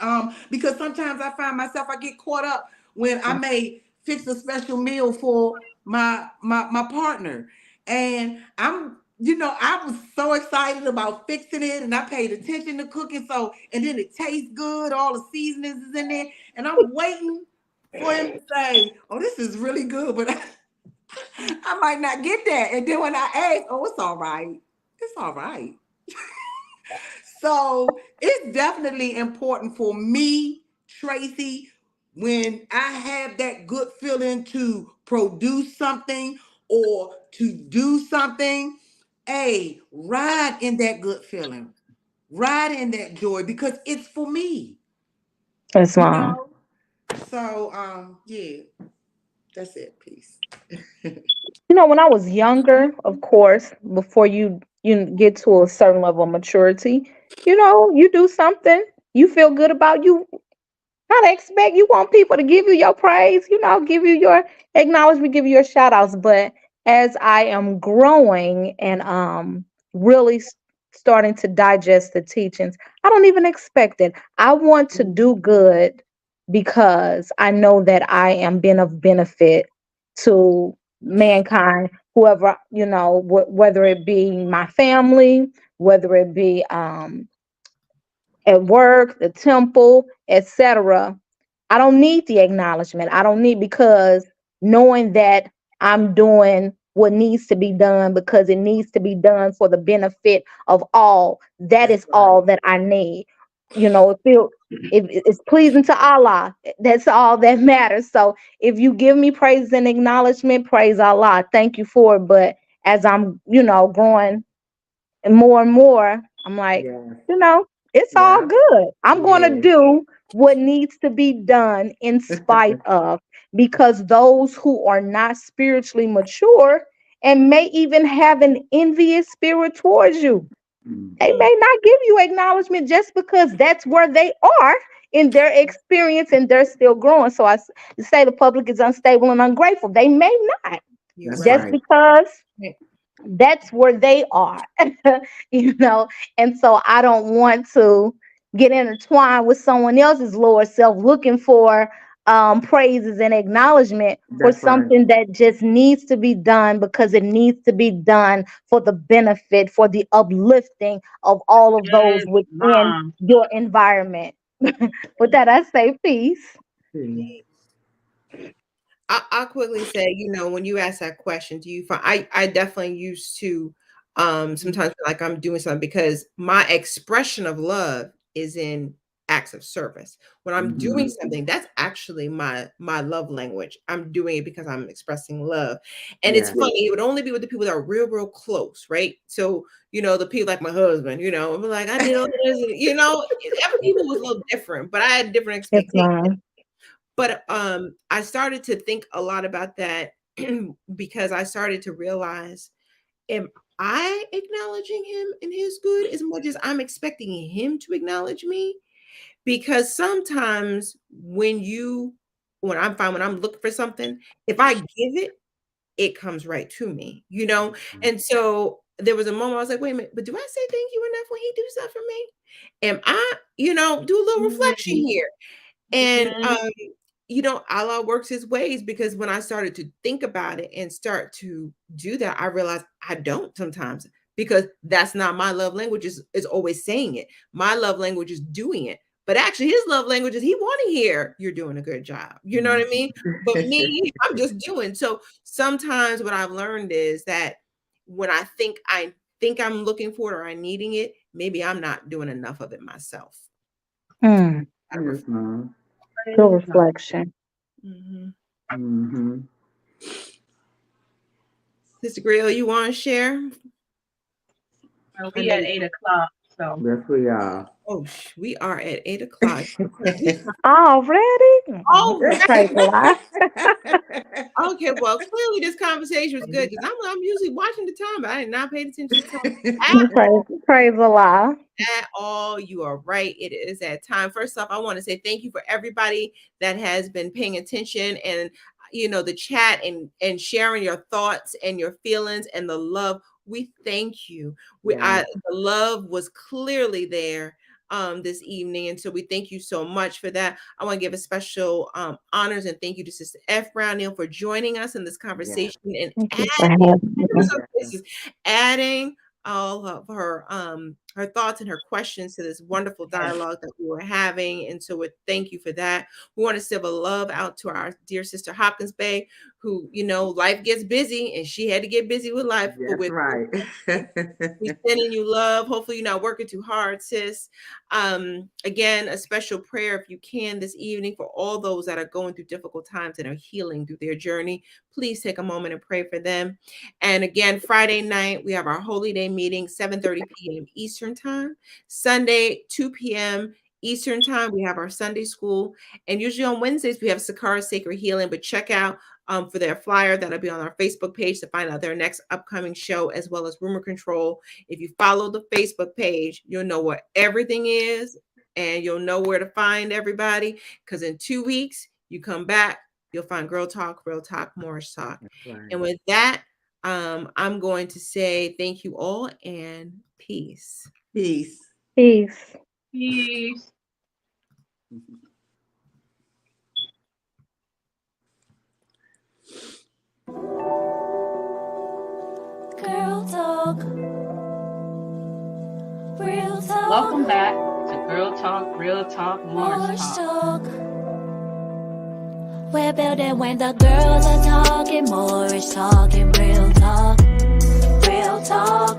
Because sometimes I find myself, I get caught up when I may fix a special meal for my partner. And I was so excited about fixing it, and I paid attention to cooking. So, and then it tastes good, all the seasonings is in there, and I'm waiting for him to say, "Oh, this is really good," but I might not get that. And then when I ask, "Oh, it's all right. It's all right." So it's definitely important for me, Tracy, when I have that good feeling to produce something or to do something. Hey, ride in that good feeling, ride in that joy, because it's for me, That's you long. know. So yeah, that's it. Peace. When I was younger, of course, before you get to a certain level of maturity, you do something you feel good about. You kind of expect you want people to give you your praise, give you your acknowledgement, give you your shout outs. But as I am growing and really starting to digest the teachings, I don't even expect it. I want to do good because I know that I am being of benefit to mankind, whoever, whether it be my family, whether it be at work, the temple, etc. I don't need the acknowledgement. I don't need, because knowing that I'm doing what needs to be done because it needs to be done for the benefit of all. That That's is all right. that I need. If it's pleasing to Allah, that's all that matters. So if you give me praise and acknowledgement, praise Allah. Thank you for it. But as I'm, growing and more, I'm like, Yes. you know, it's all Yeah. good. I'm going to Yeah. do what needs to be done in spite of, because those who are not spiritually mature and may even have an envious spirit towards you, they Mhm. may not give you acknowledgement just because that's where they are in their experience and they're still growing. So say the public is unstable and ungrateful. They may not, You're That's right. just right. because Right. that's where they are, you know. And so I don't want to get intertwined with someone else's lower self looking for praises and acknowledgement for That's right. something that just needs to be done because it needs to be done for the benefit, for the uplifting of all of those Yes, within mom. your environment. With that, I say peace. Hmm. I'll quickly say, when you ask that question, do you find I definitely used to sometimes feel like I'm doing something because my expression of love is in acts of service. When I'm doing Hmm. something, that's actually my love language. I'm doing it because I'm expressing love. And it's Yeah. funny, it would only be with the people that are real, real close, right? So, the people like my husband, I'm like, I did all this, every people was a little different, but I had different It's expectations. mine. But I started to think a lot about that because I started to realize, am I acknowledging him in his good as much as I'm expecting him to acknowledge me? Because sometimes when I'm looking for something, if I give it, it comes right to me. And so there was a moment I was like, wait a minute, but do I say thank you enough when he do stuff for me? Am I, do a little reflection Mhm. here? And Mhm. Allah works his ways, because when I started to think about it and start to do that, I realized I don't sometimes, because that's not my love language, is always saying it. My love language is doing it. But actually his love language is he want to hear you're doing a good job. You know what I mean? But me, I'm just doing. So sometimes what I've learned is that when I think I'm looking for it or I'm needing it, maybe I'm not doing enough of it myself. Hmm. I ref- Yes, mom. Good Praise God. reflection. Mhm. Mm-hmm. Sister Grill, you want to share? I We know. at 8 o'clock, so Yes, we are. Oh, we are at 8 o'clock. Already? Oh, Praise the Lord. okay. Well, clearly this conversation was good because I'm usually watching the time, but I did not pay attention to the time Praise the Lord. at all. You are right. It is that time. First off, I want to say thank you for everybody that has been paying attention and the chat and sharing your thoughts and your feelings and the love. We thank you. The love was clearly there this evening, and so we thank you so much for that. I want to give a special honors and thank you to Sister F. Brown Neal for joining us in this conversation and Thank you for having me. adding all of her thoughts and her questions to this wonderful dialogue that we were having. And so thank you for that. We want to send a love out to our dear sister Hopkins Bay, who, life gets busy and she had to get busy with life. That's But right. we sending you love. Hopefully you're not working too hard, sis. Again, a special prayer if you can this evening for all those that are going through difficult times and are healing through their journey. Please take a moment and pray for them. And again, Friday night, we have our Holy Day meeting, 7:30 p.m. Eastern Time. Sunday, 2 p.m. Eastern Time, we have our Sunday school. And usually on Wednesdays, we have Sakara Sacred Healing. But check out for their flyer that'll be on our Facebook page to find out their next upcoming show, as well as Rumor Control. If you follow the Facebook page, you'll know where everything is and you'll know where to find everybody. Because in 2 weeks, you come back, you'll find Girl Talk, Real Talk, Moorish Talk. Right. And with that, I'm going to say thank you all and peace. Peace. Peace. peace. Girl talk. Real talk. Welcome back to Girl Talk, Real Talk, Moorish Talk. We're building when the girls are talking Moorish talking real talk. Real talk.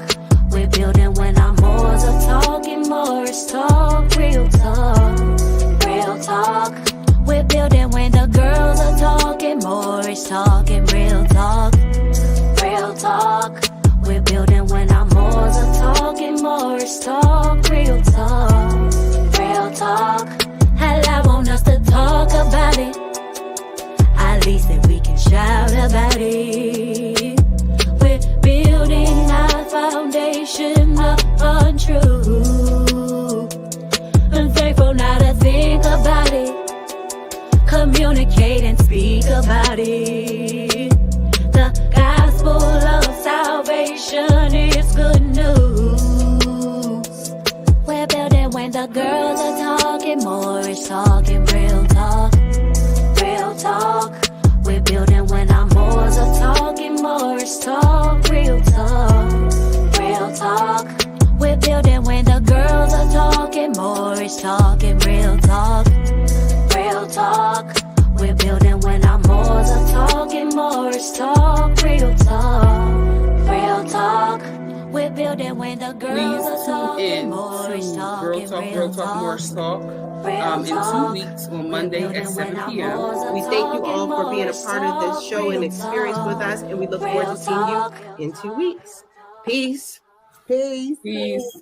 We're building when our Moors are talking Moorish talk. Real talk. Real talk. We're building when the girls are talking Moorish talking real talk. Real talk. We're building when our Moors are talking Moorish talk. Real talk. Real talk. Hell, I want us to talk about it. At least that we can shout about it. We're building our foundation upon truth. I'm thankful now to think about it. Communicate and speak about it. The gospel of salvation is good news. We're building when the girls are talking Moorish talking real talk. Real talk. We're building when our Moors are talking Moorish talk. Real talk. Real talk. We're building when the girls are talking Moorish talking real talk. Real talk. We're building when our Moors are talking Moorish talk. Real talk. Real talk. We're building when the girls are talking Moorish talking Girl Talk, Moorish Talk. In 2 weeks on Monday at 7 p.m. We thank you all for being a part of this show and experience with us, and we look forward to seeing you in 2 weeks. Peace. Peace. Peace.